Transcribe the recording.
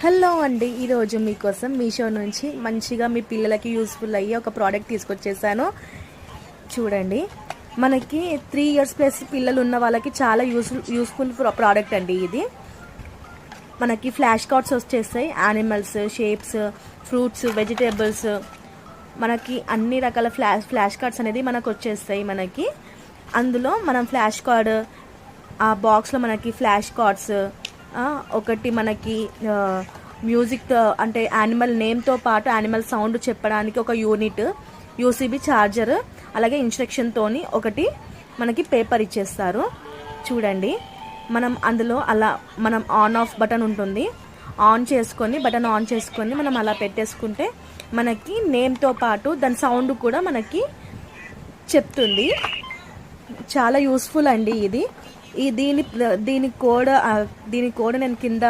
Hello అండి, ఈరోజు మీకోసం మీషో నుంచి మంచిగా మీ పిల్లలకి యూస్ఫుల్ అయ్యే ఒక ప్రోడక్ట్ తీసుకొచ్చేసాను. చూడండి, మనకి 3 years ప్లస్ పిల్లలు ఉన్న వాళ్ళకి చాలా యూస్ఫుల్ ప్రోడక్ట్ అండి ఇది. మనకి ఫ్లాష్ కార్డ్స్ వచ్చేస్తాయి. యానిమల్స్, షేప్స్, ఫ్రూట్స్, వెజిటేబుల్స్, మనకి అన్ని రకాల ఫ్లాష్ కార్డ్స్ అనేది మనకు వచ్చేస్తాయి. మనకి అందులో మనం ఫ్లాష్ కార్డ్, ఆ బాక్స్లో మనకి ఫ్లాష్ కార్డ్స్, ఒకటి మనకి మ్యూజిక్ అంటే యానిమల్ నేమ్తో పాటు యానిమల్ సౌండ్ చెప్పడానికి ఒక యూనిట్, యూసీబీ ఛార్జర్, అలాగే ఇన్స్ట్రక్షన్తోని ఒకటి మనకి పేపర్ ఇచ్చేస్తారు. చూడండి, మనం అందులో మనం ఆన్ ఆఫ్ బటన్ ఉంటుంది, బటన్ ఆన్ చేసుకొని మనం అలా పెట్టేసుకుంటే మనకి నేమ్తో పాటు దాని సౌండ్ కూడా మనకి చెప్తుంది. చాలా యూస్ఫుల్ అండి ఇది. దీని కోడ్ నేను కింద